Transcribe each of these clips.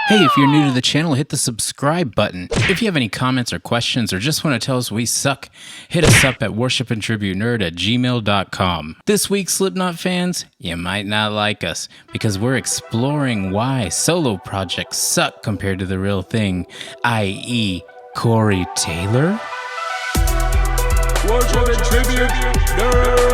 Hey, if you're new to the channel, hit the subscribe button. If you have any comments or questions or just want to tell us we suck, hit us up at worshipandtributenerd@gmail.com. This week, Slipknot fans, you might not like us because we're exploring why solo projects suck compared to the real thing, i.e. Corey Taylor. Worship and Tribute Nerd.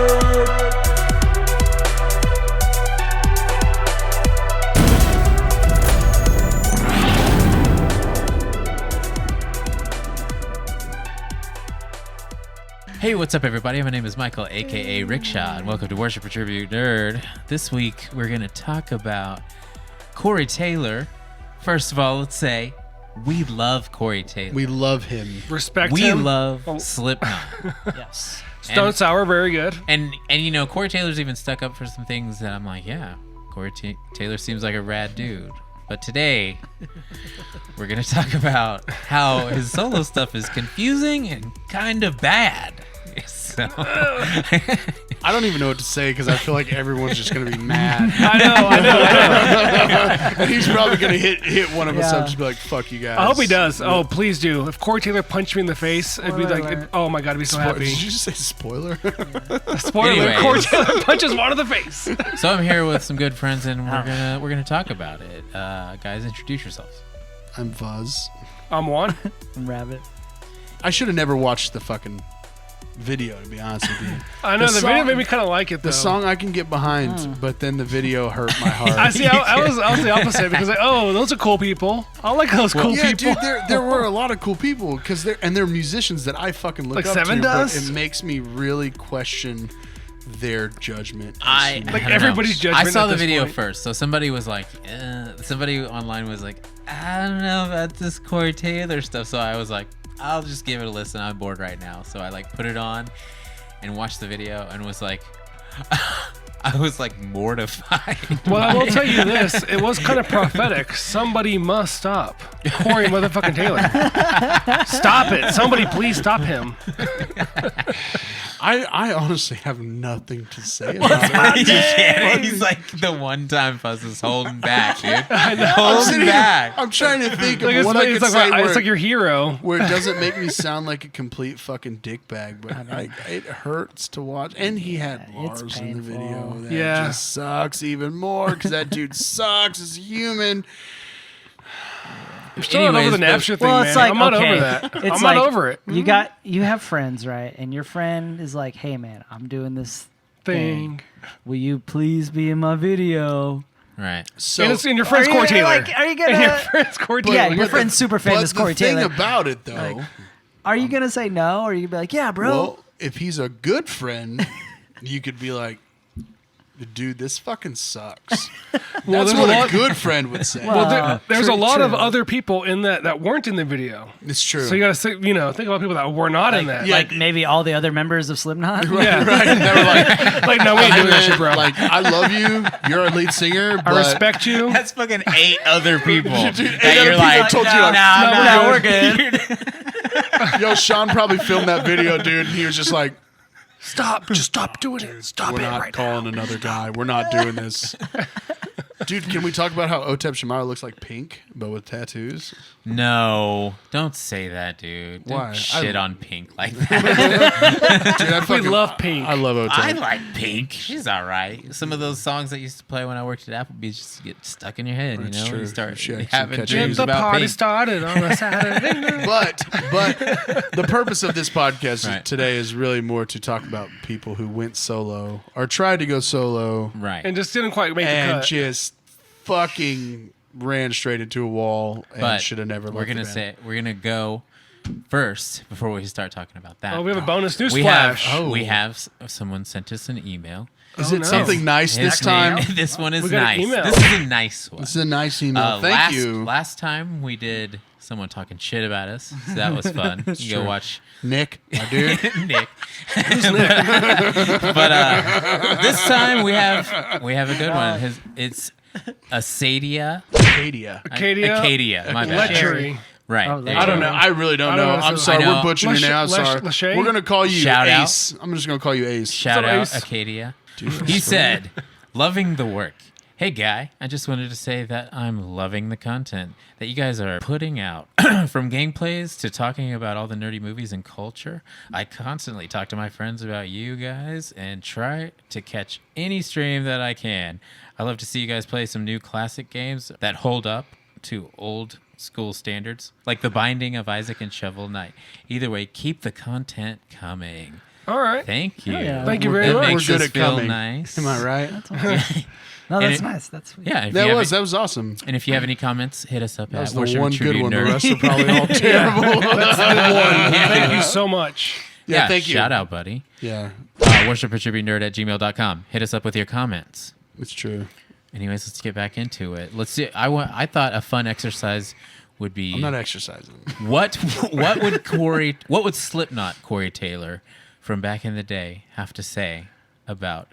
Hey, what's up, everybody? My name is Michael, a.k.a. Rickshaw, and welcome to Worship and Tribute Nerd. This week, we're going to talk about Corey Taylor. First of all, let's say we love Corey Taylor. We love him. Respect We him. love Slipknot. Yes. Stone Sour, very good. And you know, Corey Taylor's even stuck up for some things that I'm like, yeah, Corey Taylor seems like a rad dude. But today, we're going to talk about how his solo stuff is confusing and kind of bad. So, I don't even know what to say because I feel like everyone's just going to be mad. I know. And he's probably going to hit one of us up and just be like, fuck you guys. I hope he does. Oh, please do. If Corey Taylor punched me in the face, it'd be like, oh my God, I'd be so happy. Did you just say spoiler? Spoiler, Anyways. Corey Taylor punches one in the face. so I'm here with some good friends, and we're gonna talk about it. Guys, introduce yourselves. I'm Fuzz. I'm one. I'm Rabbit. I should have never watched the fucking video, to be honest with you. I know, the video song- made me kind of like it, though. The song I can get behind, but then the video hurt my heart. I see. I was the opposite because, those are cool people. I like those cool Yeah, people. dude, there were a lot of cool people because they're musicians that I fucking look Like up Seven to. does? But it makes me really question their judgment. I Like don't know. everybody's judgment I saw at the this video point. first, so somebody was like, somebody online was like, I don't know about this Corey Taylor stuff. So I was like, I'll just give it a listen. I'm bored right now, so I like put it on and watched the video and was like, I was like mortified. Well, I will tell you this. It was kind of prophetic. Somebody must stop Corey motherfucking Taylor. Stop it. Somebody please stop him. I honestly have nothing to say about it. Yeah, he's like the one time Fuzz is holding back, dude. I'm Holding sitting here- back. I'm trying to think Like, of what I it's, could like, say it's like your hero. where it doesn't make me sound like a complete fucking dickbag, but it hurts to watch. And he had Yeah, it's Lars in the painful. video. That Yeah. just sucks even more because that dude sucks as a human. I'm still not over the Anyways, Napster thing, Well, man. it's like, I'm not okay, over that. it's I'm like not over it. You have friends, right? And your friend is like, "Hey, man, I'm doing this Thing. Will you please be in my video?" Right. So, And your friend's Are Corey you- Taylor. like, are you gonna- And your friend's Corey Taylor. Yeah, your but friend's super famous, Corey But the thing Taylor. about it, though, Like, Are you gonna say no, or are you gonna be like, "Yeah, bro"? well, if he's a good friend, you could be like, dude, this fucking sucks. Well, That's there's what a a lot- good friend would say. Well, there's a lot of true. other people in that weren't in the video. It's true. So you got to think about people that were not in that. yeah. Like maybe all the other members of Slipknot. Yeah. Right. And they were like, Like, no, we ain't hey, doing that shit, man, bro. like, I love you. You're our lead singer. I But respect you. That's fucking 8 other people. Dude, that 8 you're other like, people told you, like, no, no, we're good. Yo, Sean probably filmed that video, dude. And he was just like, Stop. Just stop doing it. Stop we're it not right calling another guy. We're not doing this. Dude, can we talk about how Otep Shamara looks like Pink, but with tattoos? No, don't say that, dude. Don't Why? shit on Pink like that. Dude, I We fucking love Pink. I love Otep. I like Pink. She's all right. Some of those songs that used to play when I worked at Applebee's just get stuck in your head, That's you know? true. You start She had some having catchy dreams Get the about party Pink. started on a Saturday night. But the purpose of this podcast Right. today is really more to talk about people who went solo or tried to go solo Right. And just didn't quite make the and cut. just fucking ran straight into a wall and But should have never we're left the band. we're gonna go first before we start talking about that. Oh, we have a bonus news we have flash. we have someone sent us an email. Is Oh, it no. something nice this His name- time? this one is We got an nice. email. This is a nice one. This is a nice email. Thank last, you. Last time we did someone talking shit about us, so that was fun. You go true. watch Nick, my dude. Nick. but this time we have a good one. It's Acadia. Acadia. Acadia. My bad. Lechery. Right. Oh, there you I don't go. know. I really don't I don't know. know. I'm sorry. I know. We're butchering your name. I'm sorry. Lachey? We're going to call you Shout out. Ace. I'm just going to call you Ace. Shout So out Ace- Acadia. He said, loving the work. Hey, Guy, I just wanted to say that I'm loving the content that you guys are putting out. From gameplays to talking about all the nerdy movies and culture, I constantly talk to my friends about you guys and try to catch any stream that I can. I love to see you guys play some new classic games that hold up to old school standards, like The Binding of Isaac and Shovel Knight. Either way, keep the content coming. All right. Thank you. yeah. Thank you very That much. makes We're good us at feel coming. nice. Am I right? That's awesome. No, And that's it- nice. That's sweet. Yeah. If you That have was awesome. And if you have any comments, hit us up That at was the Worship one and good Tribute one. The Nerd. rest are probably all terrible. Thank you so much. Yeah, thank you. Shout out, buddy. Yeah, worshipandtribute@gmail.com. Hit us up with your comments. it's true. Anyways, let's get back into it. Let's see. I thought a fun exercise would be I'm not exercising. what would Slipknot Corey Taylor from back in the day have to say about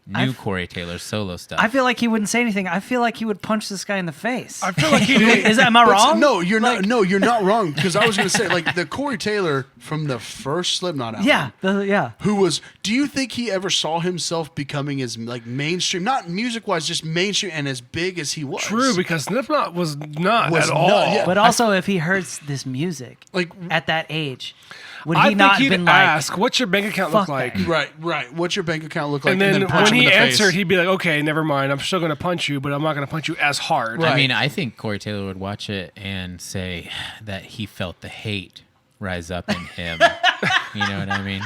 new Corey Taylor solo stuff? I feel like he wouldn't say anything. I feel like he would punch this guy in the face. I feel like he did. Am I wrong? No, you're not. No, you're not wrong. Because I was going to say, like the Corey Taylor from the first Slipknot album. Yeah. Who was? Do you think he ever saw himself becoming as like mainstream, not music wise, just mainstream and as big as he was? True, because Slipknot was not Was at not, all. yeah. But also, if he heard this music Like, at that age, would he I think not he'd been ask, "What's your bank account look fuck like?" that. right. What's your bank account look like? And then punch when him he in the answered, face. he'd be like, "Okay, never mind. I'm still going to punch you, but I'm not going to punch you as hard." Right. I mean, I think Corey Taylor would watch it and say that he felt the hate rise up in him. You know what I mean?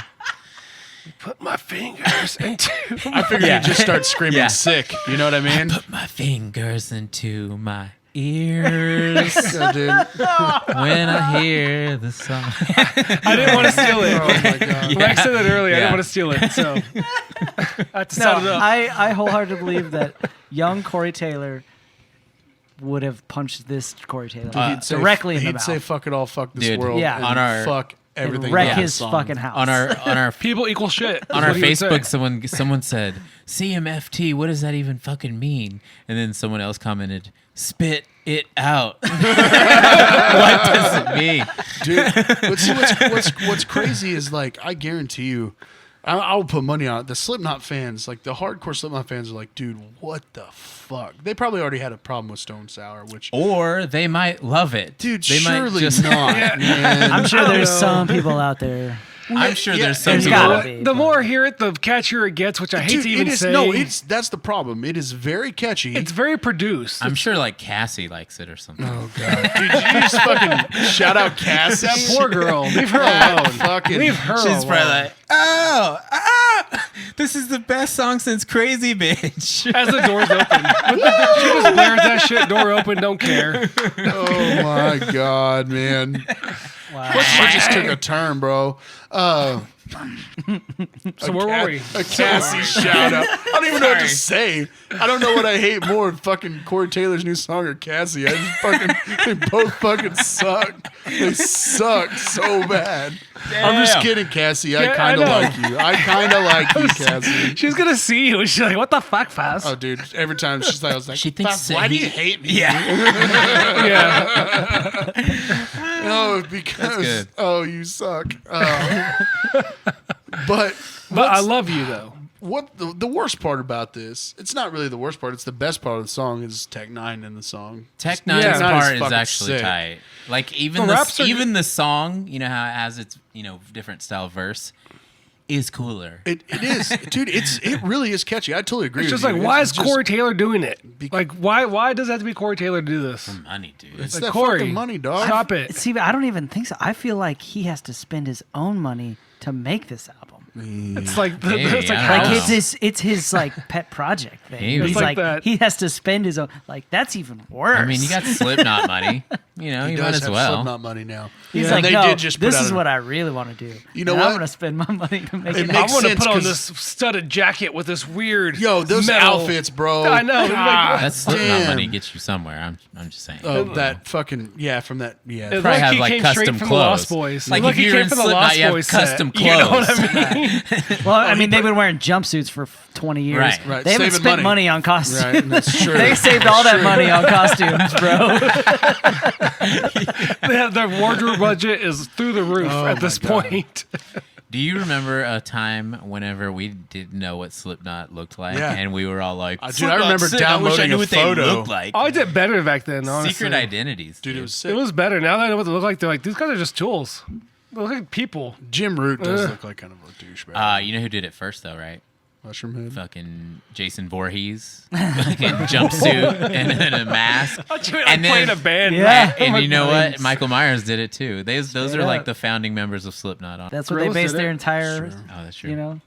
Put my fingers into. I figured Yeah. he'd just start screaming Yeah. sick. You know what I mean? Put my fingers into my ears Yeah, dude. when I hear the song. I didn't want to steal it. Oh my god. Rex said that earlier. I Yeah. didn't want to steal it, so I had to No, sound it up. I wholeheartedly believe that young Corey Taylor would have punched this Corey Taylor He'd say, directly in the he'd mouth. say, "Fuck it all, fuck this Dude, world, yeah. and on our- fuck everything." and wreck about his the song." fucking house. on our People equal shit. on is our what he would say. Facebook, someone said CMFT. What does that even fucking mean? And then someone else commented, "Spit it out." What does it mean? Dude, but see, what's crazy is like I guarantee you, I'll put money on it. The Slipknot fans, like the hardcore Slipknot fans, are like, dude, what the fuck? They probably already had a problem with Stone Sour, which, Or they might love it. dude, they surely might just not, man. I'm sure I don't there's know. some people out there. I'm sure Yeah, there's some there's people. gotta be. The more I hear it, the catchier it gets, which I hate Dude, to even it is, say. no, that's the problem. It is very catchy. It's very produced. I'm sure like Cassie likes it or something. oh god, dude, did you just fucking shout out Cassie? That poor girl. Leave her alone. Fucking, Leave her She's alone. probably like, this is the best song since Crazy Bitch. As the door's open. She just blares that shit, door open, don't care. oh my god, man. She just took a turn, bro. So where were we? A Cassie shout out. I don't even know what to say. I don't know what I hate more, fucking Corey Taylor's new song or Cassie. I just fucking, they both fucking suck. They suck so bad. I'm just Damn. kidding, Cassie. I Yeah, kind of I know. like you. I kind of like you, Cassie. She's gonna see you and she's like, what the fuck, Faz? Oh, dude. Every time she's like, I was like, She thinks "Fuck, why that do he- you hate me? Yeah. Yeah. Oh, because good. oh, you suck. But But I what's- love you though. what the worst part about this? It's not really the worst part. It's the best part of the song. Is Tech Nine in the song? Tech Nine's Yeah. part is fucking actually sick. tight. Like even The raps are even the song, you know how it has its different style verse, is cooler. It is, dude. It really is catchy. I totally agree. It's with just like, you. why It's is just- Corey Taylor doing it? Like, why does it have to be Corey Taylor to do this? Money, dude. It's Like, that Corey, fucking money, dog. Stop it. See, but I don't even think so. I feel like he has to spend his own money to make this album. It's like Maybe, it's like I how don't Like know. it's his like pet project thing. Maybe. He's It's like like that. he has to spend his own. Like that's even worse. I mean, you got Slipknot money. You know, He you does might as have well. Slipknot money now. He's And like, they no, did just put this out is a- what I really want to do. You know and what? I'm gonna spend my money to make It it. makes I'm gonna sense put on 'cause- this studded jacket with this weird Yo, those metal. outfits, bro. I know. God, That's Slipknot damn. money gets you somewhere. I'm just saying. Oh, that fucking from that It Probably like have he like came custom straight from clothes. the Lost Boys. Like Look, if he you're came in from the Slipknot, Lost you have Boys set. custom You know what clothes. I mean? Well, I mean, they've been wearing jumpsuits for 20 years. Right. Right, They haven't saving spent money. money on costumes. Right, that's true. They saved all that money on costumes, bro. Their wardrobe budget is through the roof Oh at this my God. point. Do you remember a time whenever we didn't know what Slipknot looked like, Yeah. and we were all like, Dude, I remember "Slipknot sick. I wish I downloading knew a what photo. they looked like." I did better back then, honestly. Secret identities, Dude, dude. it was sick. It was better. Now that I know what they look like, they're like, these guys are just tools. They look like people. Jim Root does look like kind of a douchebag. You know who did it first, though, right? Mushroom Head. Fucking Jason Voorhees, fucking jumpsuit and a mask. And playing a band. Yeah. And you know Brains. what? Michael Myers did it too. Those Straight are like up. the founding members of Slipknot. On. That's what Grills they base did their it. entire, Oh, that's true. you know,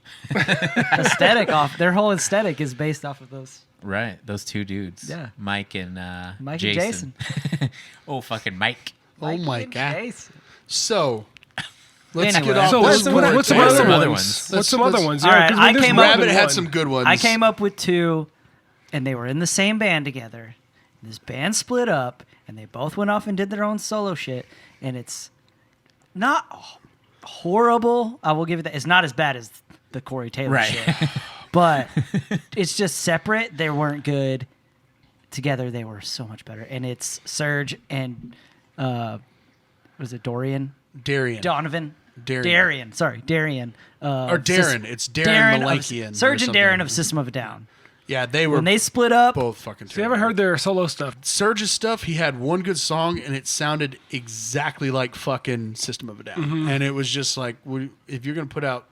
aesthetic off. Their whole aesthetic is based off of those. Right, those two dudes. Yeah. Mike and Mike and Jason. Oh, fucking Mike. Oh my and God. Jason. So, let's Anyway. get off So this what's some What's other some other ones? ones? What's some Let's- other ones? All right, 'cause I there's came more up- than Rabbit had one. some good ones. I came up with two, and they were in the same band together. This band split up, and they both went off and did their own solo shit. And it's not horrible. I will give it that. It's not as bad as the Corey Taylor Right. shit, but it's just separate. They weren't good. Together, they were so much better. And it's Serge and was it Dorian? Darian. Donovan. Darian. Darian. Sorry, Darian. Or Darren. It's Darren Malakian. or Serge and something. Darren of System of a Down. Yeah, they were When they split up, both fucking So you haven't terrible. heard their solo stuff? Surge's stuff, he had one good song, and it sounded exactly like fucking System of a Down. And it was just like, if you're going to put out...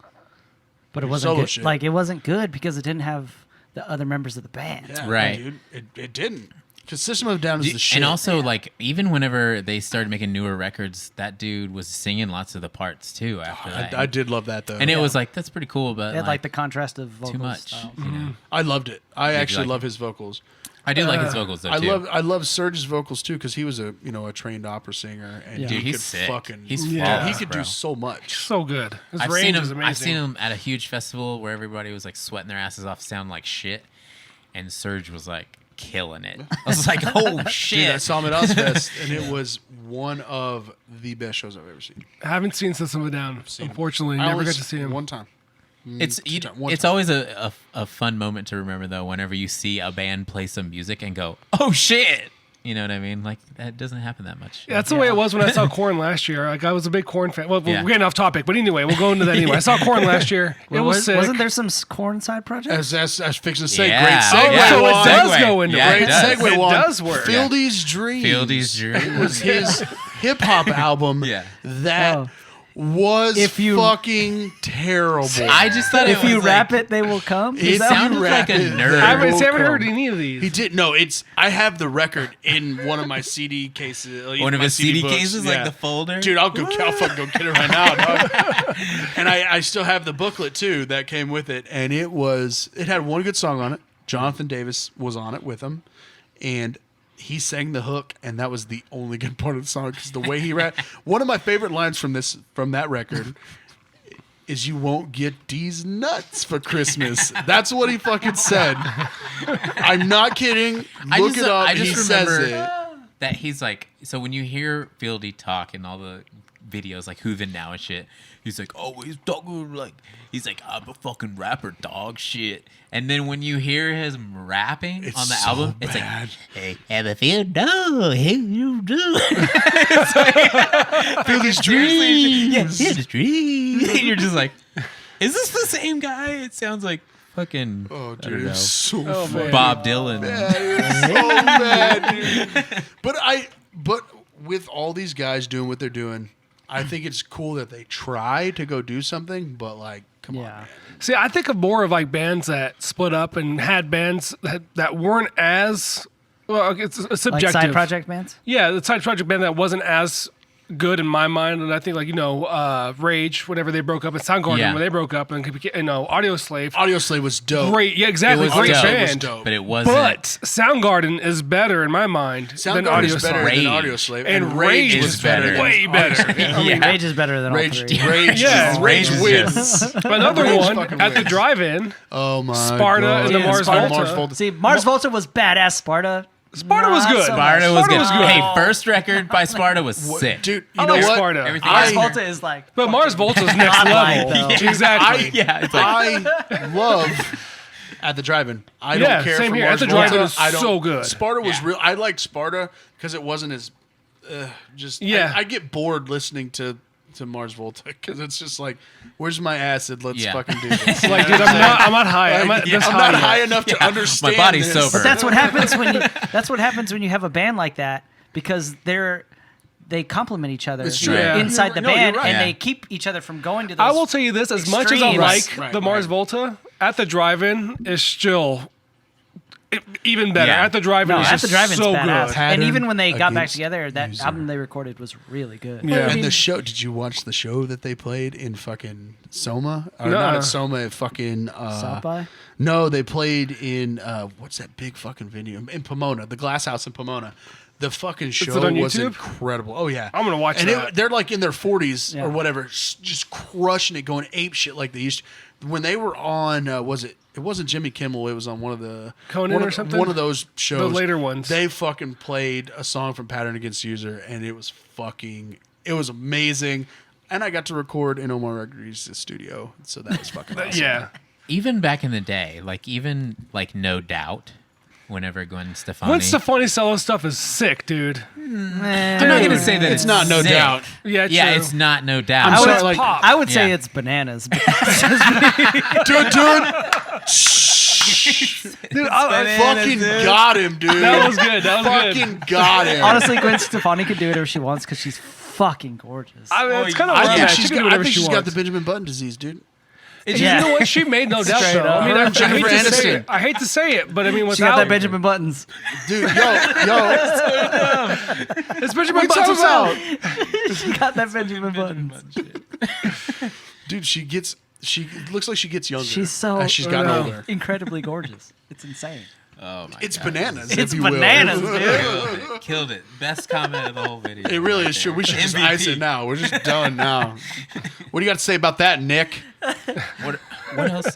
but it Your wasn't solo good. shit. Like it wasn't good because it didn't have the other members of the band. Yeah, Right. dude, it didn't. Because System of a Down is the shit. And also, like, even whenever they started making newer records, that dude was singing lots of the parts too. After that, I did love that, though. and it was like that's pretty cool, but It had like the contrast of vocals. too much. style. You know? I loved it. I actually like love it? his vocals. I do like his vocals though I too. love Serge's vocals too because he was a trained opera singer and Yeah. he Dude, he's could sick. fucking He's he flawless, could bro. do so much. So good. His I've range seen is him. amazing. I've seen him at a huge festival where everybody was like sweating their asses off, sound like shit, and Serge was like killing it. I was like, oh shit! Dude, I saw him at Ozfest and it was one of the best shows I've ever seen. I haven't seen System of a Down. Unfortunately, I never only got to see him. one time. It's one it's time. always a fun moment to remember though. Whenever you see a band play some music and go, oh shit! You know what I mean? Like that doesn't happen that much. Yeah, that's the way it was when I saw Korn last year. Like I was a big Korn fan. Well, Yeah. we're getting off topic, but anyway, we'll go into that anyway. I saw Korn last year. It was sick. Wasn't there some Corn side project? As I was fixing to say, Yeah. great Oh, segue. yeah. so it Juan. does Segue. go into Yeah, it. it Great does. segue. It Juan. does work. Fieldy's Dreams. Fieldy's Dreams. It was his hip hop album. Yeah. That Oh. was If you- fucking terrible. I just thought If it you was rap like, it, they will come. It Is that- sounded rap like a it, nerd. they I haven't, will see, I haven't heard come. any of these. He did no. I have the record in one of my CD cases. one of my his CD books. cases, Yeah. like the folder. Dude, I'll fucking go get it right now, dog. And I still have the booklet too that came with it, and it had one good song on it. Jonathan Davis was on it with him, and he sang the hook, and that was the only good part of the song because the way he rapped. One of my favorite lines from that record is "You won't get these nuts for Christmas." That's what he fucking said. I'm not kidding. Look it up. I just He says remember it. that he's like, so when you hear Fieldy talk in all the videos, like Who the Now and shit, he's like, oh, he's talking like, he's like, I'm a fucking rapper, dog shit. And then when you hear him rapping It's on the so album, it's bad. like, hey, have a feel, no, hey, you do. Fieldy's Seriously, Dreams. yeah, it's dream. And you're just like, is this the same guy? It sounds like fucking, Oh, I dude, don't know, it's so Oh, funny. man. Bob Dylan. Bad. It's so bad, dude. But with all these guys doing what they're doing, I think it's cool that they try to go do something. But like, come on, Yeah. man. See, I think of more of like bands that split up and had bands that weren't as well. It's subjective. like side project bands. Yeah, the side project band that wasn't as good in my mind, and I think like Rage, whenever they broke up, and Soundgarden Yeah. when they broke up, and Audio Slave. Audio Slave was dope. Great, yeah, exactly, It was great dope. band. It was dope. But it wasn't. But Soundgarden is better in my mind than Soundgarden Audio is better Slave. Rage. than Audio Slave, And Rage was is better. than Way Audio better. Slave. I mean, Yeah. Rage is better than all Rage, three. Rage, Yeah. Rage Rage wins. is Another Rage one fucking at the wins. drive-in. Oh my Sparta God. and the Yeah, Mars Sparta. Volta. See, Mars Volta was badass. Sparta. Sparta was not good. so Sparta much. was Sparta good. was good. Hey, first record by Sparta was sick. Dude, I you know like what? Sparta. Everything Mars else- Volta is like. But Mars Volta's next godlike, level. though. Exactly. Yeah, it's like I love at the drive-in. I Yeah, don't care same for here. Mars At the drive-in Volta. is I don't- so good. Sparta was Yeah. real. I liked Sparta because it wasn't as just. Yeah. I get bored listening to to Mars Volta because it's just like, where's my acid? Let's Yeah. fucking do this. Like, dude, I'm not high. I'm not, I'm not high enough to understand. My body's this. sober. But that's what happens when you have a band like that because they complement each other It's true. Yeah. inside the No, you're band, right. and Yeah. they keep each other from going to those. I will tell you this: as much as I extremes. like the Mars Volta, at the drive-in is still even better. Yeah. At the drive-in No, is at just the drive-in's so badass. good. And even Pattern when they got back against together, that user. album they recorded was really good. Yeah. And the show, did you watch the show that they played in fucking Soma? Or Nuh-uh. not at Soma, at fucking... South by? No, they played in, what's that big fucking venue? In Pomona, the Glass House in Pomona. The fucking show it on was YouTube? incredible. Oh, yeah. I'm gonna watch and that. they're like in their 40s Yeah. or whatever, just crushing it, going ape shit like they used to. When they were on, it wasn't Jimmy Kimmel, it was on one of the... Conan or something? One of those shows. The later ones. They fucking played a song from Pattern Against User, and it was amazing. And I got to record in Omar Rodriguez's studio, so that was fucking awesome. Yeah. Even back in the day, like No Doubt, whenever Gwen Stefani. Gwen Stefani solo stuff is sick, dude. I'm not gonna say that It's not No sick. Doubt. Yeah, Yeah, true. it's not No Doubt. I'm I sorry, would, like- pop. I would say Yeah. it's bananas. Dude, Dude, I fucking got him, dude. that was good. That was good. Fucking got him. Honestly, Gwen Stefani could do whatever she wants because she's fucking gorgeous. I mean, it's kind of I like think that. She can do whatever she she's got wants. the Benjamin Button disease, dude. Yeah. You know what? She made no doubt, Straight though. up. I mean, I hate Jennifer to say Aniston. it. I hate to say it, but I mean, She got without that Benjamin Buttons. Dude, yo, it's Benjamin what are you Buttons talking himself. She got that Benjamin Buttons. dude, she looks like she gets younger. She's so as she's gotten older. incredibly gorgeous. It's insane. Oh my It's God. bananas. It's if you will. bananas, dude. Killed it. Killed it. Best comment of the whole video. It really right is true. there. We should just MVP. ice it now. We're just done now. What do you got to say about that, Nick? What else?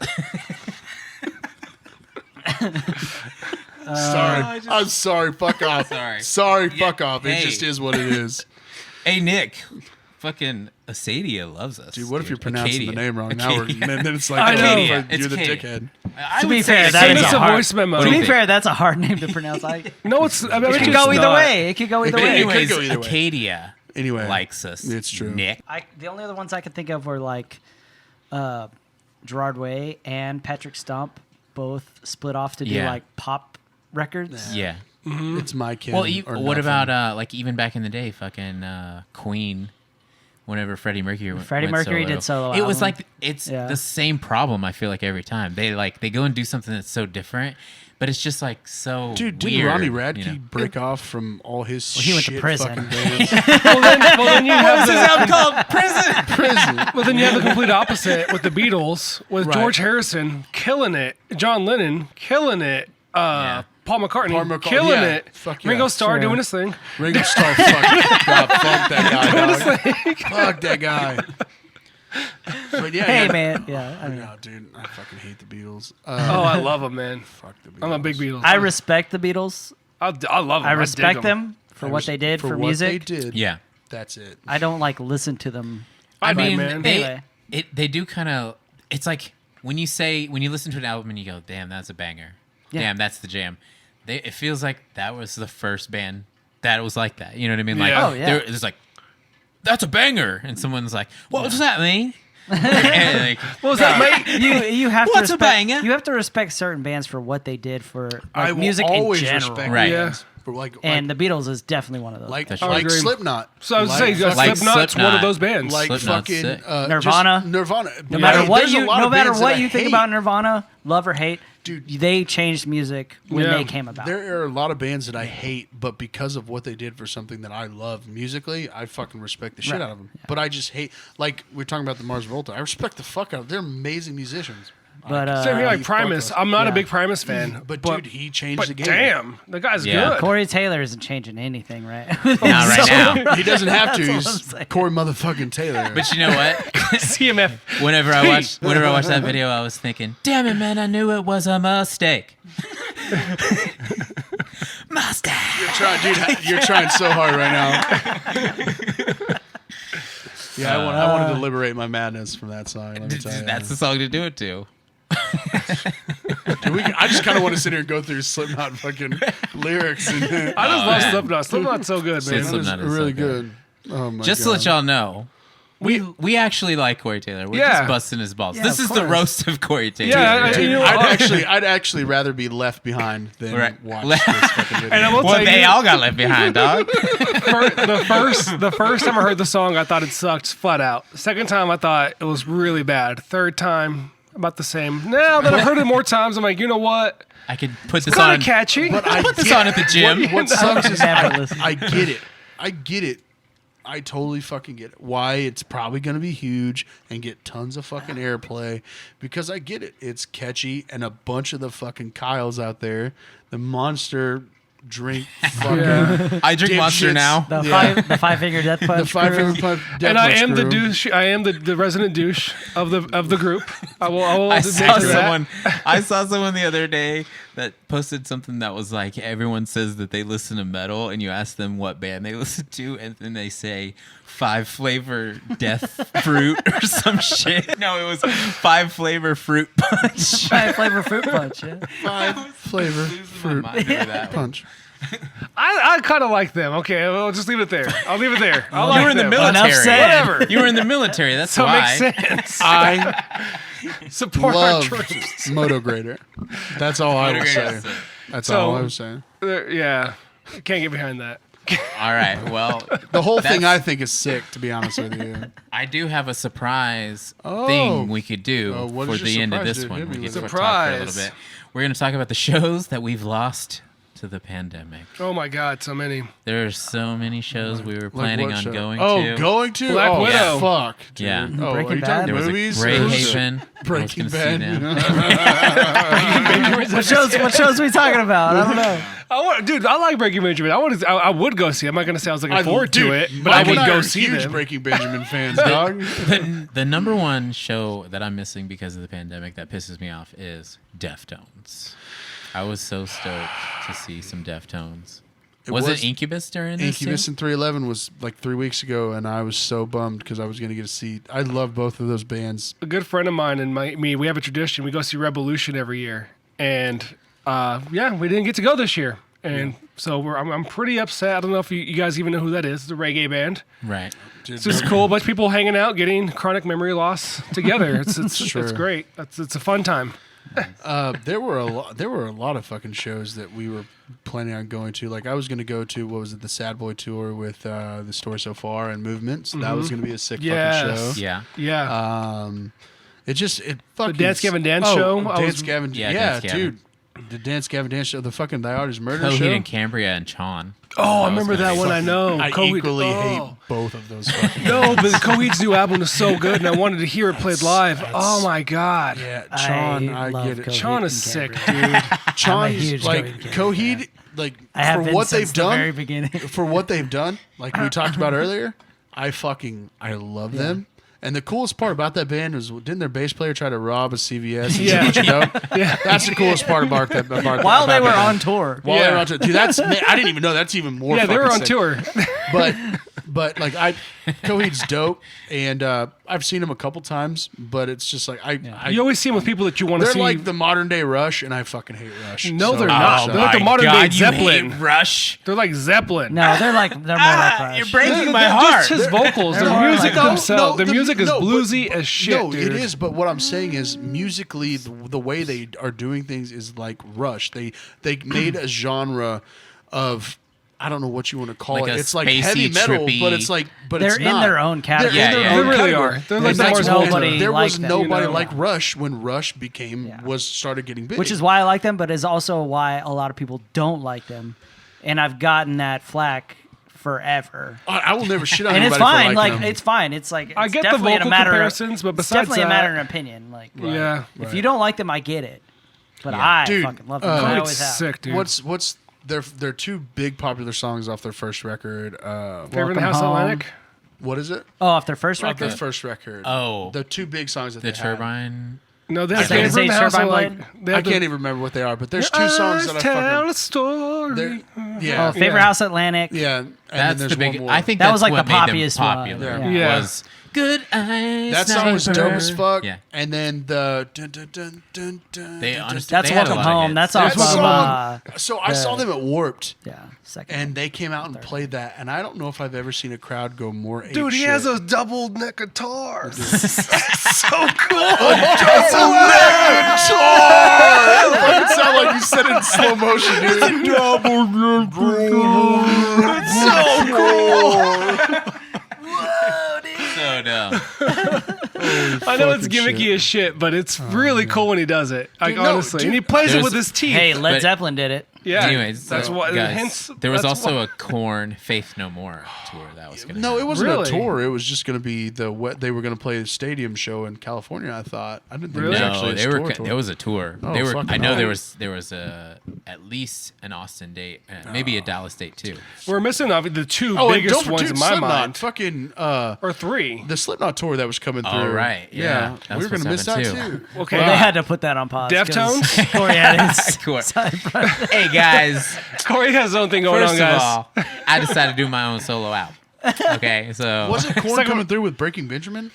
Sorry. I'm sorry. Fuck off. Sorry. Fuck off. It Hey. just is what it is. Hey Nick, fucking Acadia loves us. Dude, what if you're pronouncing Acadia. the name wrong? Now then it's like, I know. Acadia. you're It's the Acadia. dickhead. I To would be say fair, that Send is us a a hard. voice memo. What To do be you fair, that's a hard name to pronounce. No, it's. I mean, It could go either way. It could go either But way. anyways, go either way. Acadia Anyway, likes us. it's true. Nick. The only other ones I could think of were like Gerard Way and Patrick Stump both split off to do Yeah. like pop records. Yeah. It's my kid. Well, or what nothing. about like even back in the day, fucking Queen? Whenever Freddie Mercury did solo it was album. like it's Yeah. the same problem. I feel like every time they go and do something that's so different, but it's just like so Dude, weird. didn't Ronnie Radke you know? break off from all his he went to shit prison. fucking bands? well, then you have the, album called Prison. Prison. well, then you have the complete opposite with the Beatles, with Right. George Harrison killing it, John Lennon killing it, Paul McCartney, killing yeah. it, Fuck yeah. Ringo Starr Sure. doing his thing. Ringo Starr, fuck that guy, dog. Fuck that guy. But yeah, Hey yeah. man, yeah. I mean, No, dude, I fucking hate the Beatles. Oh, I love him, man. Fuck the Beatles. I'm a big Beatles. I respect the Beatles. I love them. I dig respect them for what they did for what music. they did. Yeah, That's it. I don't like listen to them. I Right, mean man. they Anyway. they do kind of. It's like when you listen to an album and you go, "Damn, that's a banger." Yeah. Damn, that's the jam. It feels like that was the first band that was like that. You know what I mean? Like, Yeah. Oh, yeah. it's like, that's a banger, and someone's like, "What does that mean?" And like, What was that, mate? You have to What's a respect. banger? You have to respect certain bands for what they did for I like, will music always in general. respect Right. bands for And the Beatles is definitely one of those. like That's right. like Agreed. Slipknot. So I was like, saying, fucking- Slipknot's one of Slipknot. those bands. like Slipknot's fucking sick. Nirvana. Nirvana. no matter Hey, what there's a you, lot no of matter bands what that I you think hate. about Nirvana, love or hate, Dude. they changed music when Yeah. they came about. There are a lot of bands that I hate, but because of what they did for something that I love musically, I fucking respect the shit Right. out of them. But I just hate, like we're talking about the Mars Volta. I respect the fuck out of them. They're amazing musicians. But Same here, like Fuck Primus. us. I'm not Yeah. a big Primus fan, But dude, he changed the but game. damn, the guy's Yeah. good. Corey Taylor isn't changing anything, right? not right now. He doesn't have to. That's all He's I'm saying. Corey motherfucking Taylor. But you know what? CMF. Whenever I watched that video, I was thinking, "Damn it, man! I knew it was a mistake." Mistake. You're trying, dude. You're trying so hard right now. Yeah, I wanted to liberate my madness from that song. Let me tell you. That's the song to do it to. Dude, I just kind of want to sit here and go through Slipknot fucking lyrics. And I just love Slipknot. Slipkot's so good, man. Slipknot is so really good. good. Oh my Just to God. let y'all know, We actually like Corey Taylor. We're Yeah. just busting his balls. Yeah, this of is the course. roast of Corey Taylor. Yeah, Dude, you know, I'd actually rather be left behind than Right. watch this fucking video. And I will well, tell they you, all got left behind, dog. the first time I heard the song, I thought it sucked flat out. Second time, I thought it was really bad. Third time, about the same. Now that I've heard it more times, I'm like, you know what? I could put this Kind on. of catchy. But I Put this get- on at the gym. What sucks is Never listen. I get it. I get it. I totally fucking get it. Why it's probably going to be huge and get tons of fucking airplay because I get it. It's catchy and a bunch of the fucking Kyles out there, the Monster drink fucking I drink Monster dipshits. now. The five-finger death punch. the five crew. finger punch. And I am the crew. douche. I am the resident douche of the group. I will I admit saw to that. someone. I saw someone the other day that posted something that was like, everyone says that they listen to metal, and you ask them what band they listen to, and then they say 5 Flavor Death Fruit or some shit. No, it was 5 Flavor Fruit Punch. Five-flavor fruit punch. Yeah. Five flavor fruit Mind over that. punch. I kind of like them. Okay, I'll just leave it there. I'll leave it there. I You like were in the them. military. Enough said. Whatever. You were in the military. That's So it why. makes sense. I Support our love troops. Moto Grader. That's all I will say. So- That's So- all I was saying. Yeah, can't get behind that. All right. Well, The whole thing That's- I think is sick, to be honest with you. I do have a surprise Oh. thing we could do What for is your the end of surprise, this dude? one. Hit me We with could it. talk for a Surprise. little bit. We're going to talk about the shows that we've lost to the pandemic. Oh my God, so many. There are so many shows we were planning what on show? going Oh, to. going to? Black oh, Widow. Fuck. Dude. Yeah. Oh, Breaking are you Bad? talking There was movies? a Grey or- Haven. Breaking I was gonna see Bad. them. What shows are we talking about? I don't know. Dude, I like Breaking Benjamin. I would go see it. I'm not gonna say I was looking forward to it, but I Mike would and go are see huge them. Breaking Benjamin fans, dog. The number one show that I'm missing because of the pandemic that pisses me off is Deftones. I was so stoked to see some Deftones. Was it Incubus during this? Incubus too? and 311 was like 3 weeks ago, and I was so bummed because I was going to get a seat. I love both of those bands. A good friend of mine and me, we have a tradition. We go see Revolution every year, and yeah, we didn't get to go this year, and so I'm pretty upset. I don't know if you guys even know who that is. It's a reggae band. Right. It's just cool. A bunch of people hanging out, getting chronic memory loss together. It's Sure. great. It's a fun time. There were a lot of fucking shows that we were planning on going to. Like I was going to go to the Sad Boy tour with the Story So Far and Movements. That was going to be a sick fucking Yes. show. Yeah. Yeah. It fucking Dance Gavin Dance show? I Dance was- Gavin, Yeah, yeah, Dance Gavin. dude. The Dance Gavin Dance show, the fucking The Artist Murder Coheed show. and Cambria and Chon. Oh, I remember that one. I know. I Coheed- equally hate oh. both of those fucking. No, but Coheed's new album is so good, and I wanted to hear it played live. Oh my God. Yeah, Chon, I love get it. Coheed. Sean is sick, dude. Chon's huge like Coheed Coheed, like I have for been what since they've the very done, beginning. for what they've done, like we talked about earlier. I love them. And the coolest part about that band was, didn't their bass player try to rob a CVS? And Yeah. yeah. Bunch of dope? Yeah, that's the coolest part about that. While they about were that on band. tour. While they Yeah. were on tour, dude, that's man, I didn't even know that's even more. Yeah, they were fucking on sick. tour. But like Coheed's dope, and I've seen him a couple times, but it's just like I You always see them with people that you want to they're see. like the modern day Rush, and I fucking hate Rush. No, So- they're not. so- They're like the modern day Zeppelin. You hate Rush. They're like Zeppelin. No, they're more like You're Rush. breaking my They're heart. Just his vocals, they're their more music like- themselves. Their the- music is no, but- bluesy as shit, No, dude. it is. But what I'm saying is, musically, the way they are doing things is like Rush. They made a genre of. I don't know what you want to call Like it. a It's like spacey, heavy metal, trippy- but it's like, but They're it's in not. their own category. They're in Yeah, their yeah. own They really category. are. They're like And the that's Mars what- nobody There was like them. nobody You know? like Rush when Rush became Yeah. started getting big. Which is why I like them, but is also why a lot of people don't like them. And I've gotten that flack forever. I will never shit on And anybody it's fine. for like liking them. it's fine. It's like I it's get the definitely vocal a matter comparisons, but it's besides definitely a that- matter of opinion. Like Yeah. if you don't like them, I get it. But Yeah. I Dude, fucking love them. and I Coheed's always have. sick, dude. What's their two big popular songs off their first record? Favorite in the Welcome House Home. Atlantic? What is it? Oh, off their first Off their record. first record. Oh. The two big songs that The they had. Turbine. No, they I have can't Favorite in the say House Turbine Atlantic. Blade? They I have the- can't even remember what they are, but there's two songs that I tell fucking. a story. They're- Yeah. Favorite Yeah. House Atlantic. Yeah. And then That's there's the big. one more. I think That that's was like what the made them poppiest one. popular. Yeah. Was Good Eyes. that song was dope as Sniper. fuck. Yeah. And then the dun, dun, dun, dun, dun, They dun, understand. That's They had a Welcome lot of Home. hits. That's That off song- of So I saw them at Warped. second. And they came out and played that, and I don't know if I've ever seen a crowd go more ape Dude, he shit. has those double neck guitars. so cool. Double neck guitar! It fucking sound like you said it in slow motion, dude. Double neck guitar. It's so cool. So dumb. I know it's fucking gimmicky shit. as shit, but it's really cool when he does it. Like, Dude, no, honestly. dude, and he plays it there's- with his teeth. Hey, Led But- Zeppelin did it. yeah. Anyways, that's so, what. guys, Hence, there was that's also why- a Korn Faith No More tour that was going to. No, it wasn't Really? a tour. It was just going to be they were going to play a stadium show in California. I thought. I didn't think Really? it was No, actually they a were. tour. There was a tour. Oh, They were. fucking I know hell. there was at least an Austin date, maybe a Dallas date too. We're missing the two Oh, and biggest don't ones forget in my Slipknot, mind. fucking Or three. the Slipknot tour that was coming through. Oh, right. Yeah. we were That's going to miss that what's too. happened, Okay. Well, they had to put that on pause. 'cause Deftones? Corey had his Cool. side project. Hey guys, Corey has his own thing going first on, of guys. all, I decided to do my own solo album. Okay, so Was it Korn like coming through with Breaking Benjamin?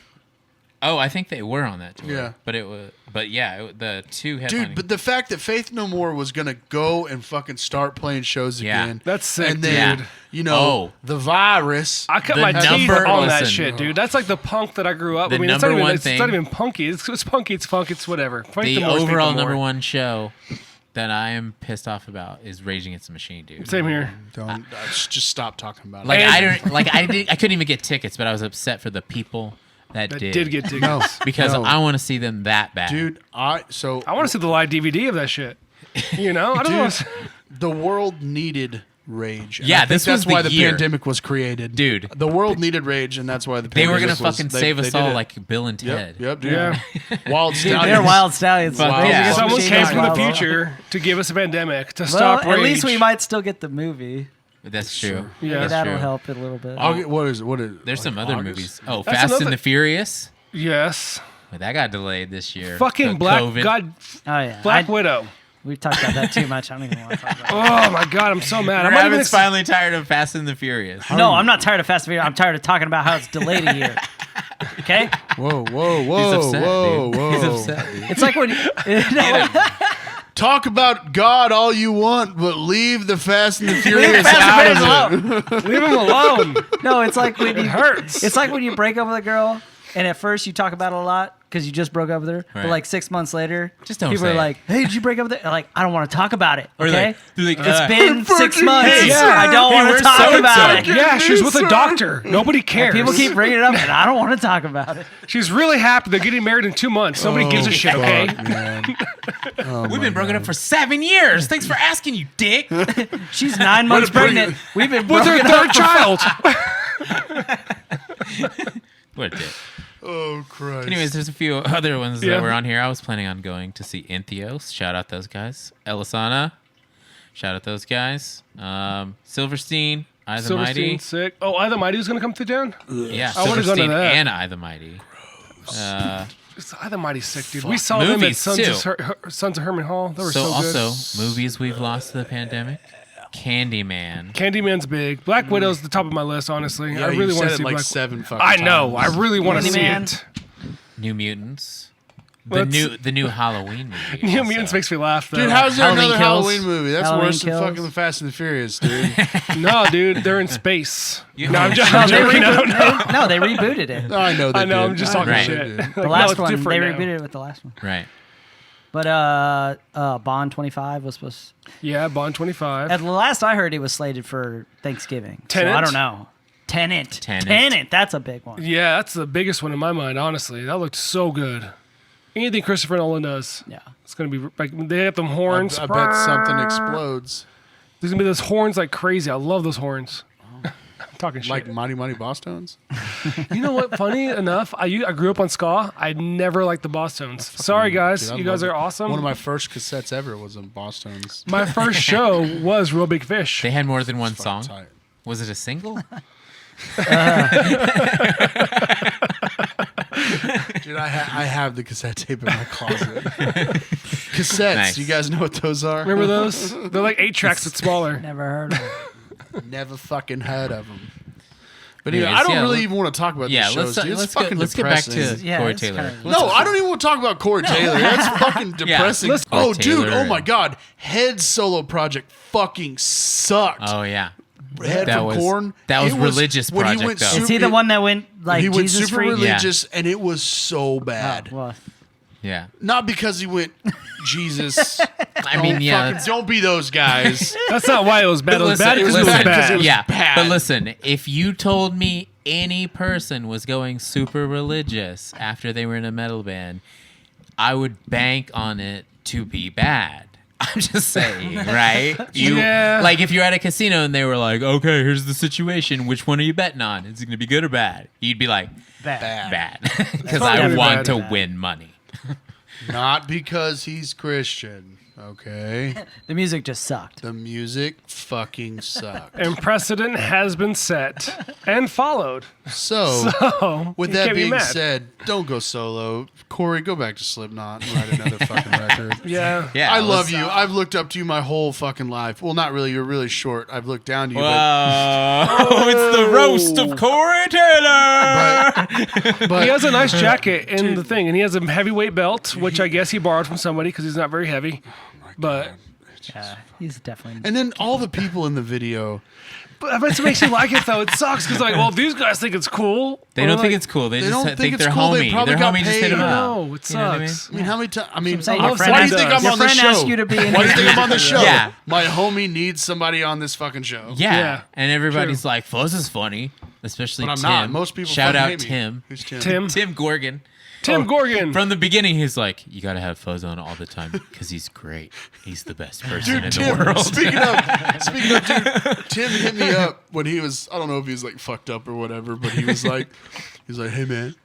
oh, I think they were on that tour. Yeah. But the two headlining. Dude, but the fact that Faith No More was gonna go and fucking start playing shows Yeah. again. That's sick, And then, dude. you know, Oh. the virus. I cut The my teeth number- on that listen. shit, dude. That's like the punk that I grew up. The I mean, it's number not even, one it's thing- not even punky. It's punky. It's funk. It's whatever. Faith the No More is Faith overall No More. number one show that I am pissed off about is Rage Against the Machine, dude. Same here. Don't just stop talking about Like it. I couldn't even get tickets, but I was upset for the people that That did. did get tickets. No. because No. I want to see them that bad. Dude, I want to see the live DVD of that shit. You know, I don't know. Dude, the world needed rage. And Yeah, I think this that's was why the the year. pandemic was created. Dude. The world needed rage, and that's why the They pandemic were gonna was, fucking save us did all it. like Bill and Ted. Yep, dude. Yeah. Wild Dude, Stallions. they're Wild Stallions. Fuck Rage yeah. Against the Someone Machine came is from the Wild Stallions. future to give us a pandemic to Well, stop rage. at least we might still get the movie. That's true. Yeah. That's That'll true. help it a little bit. What is There's some like other August? movies. Oh, That's Fast another- and the Furious. Yes. But that got delayed this year. Fucking COVID. Oh yeah, Black Widow. We've talked about that too much. I don't even want to talk about it. Oh my god, I'm so mad. I'm not even Rabbit's finally tired of Fast and the Furious. No, I'm not tired of Fast and Furious. I'm tired of talking about how it's delayed a year. Okay? Whoa, whoa, whoa, He's upset, whoa, dude. whoa. He's upset, dude. It's like when no, Talk about God all you want, but leave the Fast and the Furious Fast and out Furious of it. alone. leave him alone. No, it's like when It you hurts. It's like when you break up with a girl and at first you talk about it a lot because you just broke up with her, Right. but like 6 months later, Just don't people say are it. like, "Hey, did you break up with her?" Like, I don't want to talk about it. Or Okay, they're like, it's been 6 months. hey, I don't hey, want to where's talk so-and-so? about it. Yeah, she's with a doctor. Nobody cares. People keep bringing it up, and I don't want to talk about it. She's really happy. They're getting married in 2 months. Nobody gives a shit. Okay. Fuck, man. We've been broken up for 7 years. Thanks for asking, you dick. She's 9 months pregnant. We've been With her broken third up. child. What a dick. Oh, Christ. Anyways, there's a few other ones Yeah. that were on here. I was planning on going to see Entheos. Shout out those guys. Elisana. Shout out those guys. Silverstein. I the Mighty. Silverstein, sick. Oh, I the Mighty was gonna come to town. Yeah, I wanna go to Silverstein that. and I the Mighty. I the Mighty sick, dude. We saw them at Movies, Sons of Herman Hall. They were So so good. also, movies we've lost to the pandemic. Candyman. Candyman's big. Black Widow's the top of my list, honestly. Yeah, I really you want said to it see like Black 7 fucking I know. I times. really want to see Candyman. it. New Mutants. Let's- The new Halloween movie. New also. Mutants makes me laugh, though. Dude, how's there Halloween another Kills. Halloween movie? That's Halloween worse than Kills. fucking the Fast and the Furious, dude. No, dude, they're in space. You- No, I'm No, joking. they No, rebooted, no. no, they rebooted it. No, I know they I know, did. I'm just I talking know Right. they shit. did. The Like, last no, it's one, they different now. rebooted it with the last one. Right. But Bond 25 was supposed. Yeah, Bond 25. At the last I heard, it was slated for Thanksgiving. So Tenet? I don't know. Tenet. Tenet. That's a big one. Yeah, that's the biggest one in my mind, honestly. That looked so good. Anything Christopher Nolan does, Yeah. it's going to be like, they have them horns. I bet something explodes. There's going to be those horns like crazy. I love those horns. I'm talking shit. Like Mighty Mighty Boss Tones? You know what? Funny enough, I grew up on ska. I never liked the Boss Tones. Sorry, guys. Dude, I You guys love are it. awesome. One of my first cassettes ever was on Boss Tones. My first show was Real Big Fish. They had more than one Fucking song. tight. Was it a single? Dude, I have the cassette tape in my closet. Cassettes. Nice. You guys know what those are? Remember those? They're like 8 tracks but smaller. Never heard of it. Never fucking heard of them. But anyway, Anyways, I don't yeah, really let- even want to talk about Yeah, these shows. Dude. It's let's fucking get back depressing. to Yeah, Corey it's Taylor. kinda- No, I don't even want to talk about Corey Taylor. That's fucking depressing. Let's- Oh, Corey dude. Taylor Oh, my and- God. Head's solo project fucking sucked. Oh yeah, Head that from was Korn. that was It religious when he project went though. super- Is he the one that went like he went Jesus super freak? religious, and it was so bad. Oh, well, Yeah, Not because he went Jesus. I mean, yeah. Fucking don't be those guys. That's not why it was bad. It was bad because it was listen, bad. 'cause it was yeah, bad. but listen, if you told me any person was going super religious after they were in a metal band, I would bank on it to be bad. I'm just saying, right? Yeah. Like if you're at a casino and they were like, "Okay, here's the situation. Which one are you betting on? Is it going to be good or bad?" You'd be like, bad. "Bad," because probably I bad. want to win money. Not because he's Christian. Okay. The music just sucked. The music fucking sucked. And precedent has been set and followed. So, Oh, with you that can't be being mad. said, don't go solo. Corey, go back to Slipknot and write another fucking record. Yeah. Yeah, I love let's- you. I've looked up to you my whole fucking life. Well, not really. You're really short. I've looked down to you. Whoa! It's the roast of Corey Taylor. But He has a nice jacket in the thing, and he has a heavyweight belt, which I guess he borrowed from somebody because he's not very heavy. But Yeah, he's definitely. and then all the people in the video. I bet it makes you like it though. It sucks because like, well, these guys think it's cool. They don't think it's cool. They, They just don't think it's they're cool. They homie. probably Their got homie just hit paid. him up. No, it You know what I mean? sucks. I mean, how many times? I mean, saying, why your do friend you does. think I'm Your on the friend show? asked you to be in Why do you his think I'm on the music show? video. Yeah. My homie needs somebody on this fucking show. Yeah. Yeah. And everybody's like, Fuzz is funny, especially But I'm Tim. not. Most people Shout fucking out hate me. Tim. Who's Tim? Tim. Tim Gorgon. Tim Gorgon. From the beginning, he's like, you got to have Fuzz on all the time because he's great. He's the best person Dude, in Tim, the world. speaking of, dude, Tim hit me up when he was, I don't know if he was like fucked up or whatever, but he was like, hey man,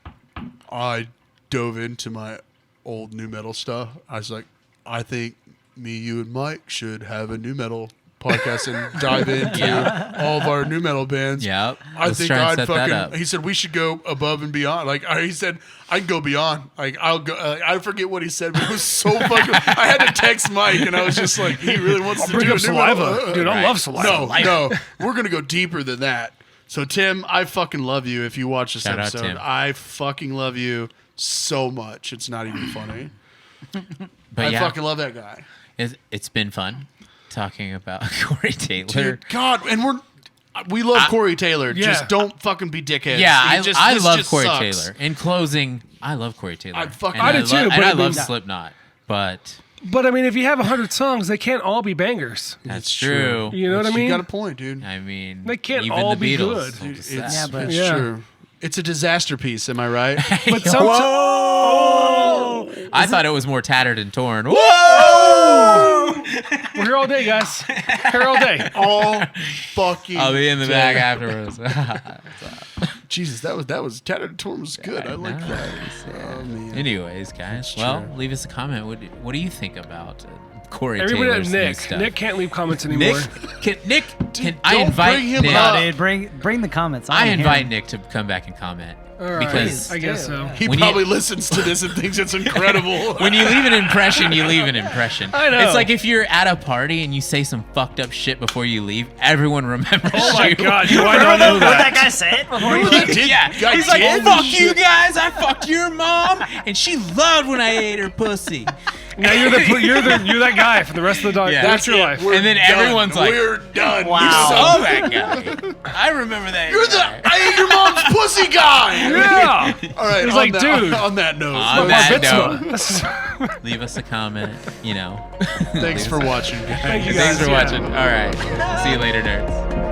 I dove into my old new metal stuff. I was like, I think me, you, and Mike should have a new metal podcast and dive into all of our new metal bands. Yep. I Let's think try and I'd set that up. fucking. He said we should go above and beyond. Like he said, I can go beyond. Like I'll go. I forget what he said, but it was so fucking. I had to text Mike, and I was just like, he really wants to Bring do up a new metal- saliva. Dude, I Right. love saliva. No, we're gonna go deeper than that. So Tim, I fucking love you. If you watch this Shout out, episode, Tim. I fucking love you so much. It's not even funny. But I yeah, fucking love that guy. it's been fun talking about Corey Taylor. Dude, God, and we love Corey Taylor. Yeah. Just don't fucking be dickheads. Yeah, He just- I this love just Corey sucks. Taylor. In closing, I love Corey Taylor. I fucking- I do too, And but I I mean- love Slipknot. But But I mean, if you have 100 songs, they can't all be bangers. that's It's true. You know what I mean? You got a point, dude. I mean, They can't even all the be Beatles. good. hold us It's, back. but- it's Yeah. true. It's a disaster piece. Am I right? But sometimes I thought it was more tattered and torn. Whoa! we're here all day, guys. Here all day. All fucking. I'll be in the back afterwards. Jesus, that was Tattered and Torn was good. I like that. Oh man. Anyways, guys, That's well, true. leave us a comment. What do you think about Corey Everybody Taylor's at new Nick. stuff? Nick can't leave comments anymore. Nick, can I don't invite bring him Nick? up. No, dude, bring the comments. I wanna hear invite them. Nick to come back and comment All right. because I guess so. He When you- probably listens to this and thinks it's incredible. when you leave an impression, you leave an impression. I know. It's like if you're at a party and you say some fucked up shit before you leave, everyone remembers Oh my you. God, do I not know What that? that guy said before he Remember that did- Yeah, guy he's like, did? fuck you guys, I fucked your mom, and she loved when I ate her pussy. Now you're that guy for the rest of the night. Yeah. That's your it. life. We're And then done. everyone's like, we're done. Wow. You Oh, son- that guy. I remember that You're guy. the I ate your mom's pussy guy. Yeah. All right. He's on like, that, dude. On that note, On Bar that mitzvah. note, leave us a comment, thanks for watching. Thank you guys. Thanks for Yeah. watching. All right. See you later, nerds.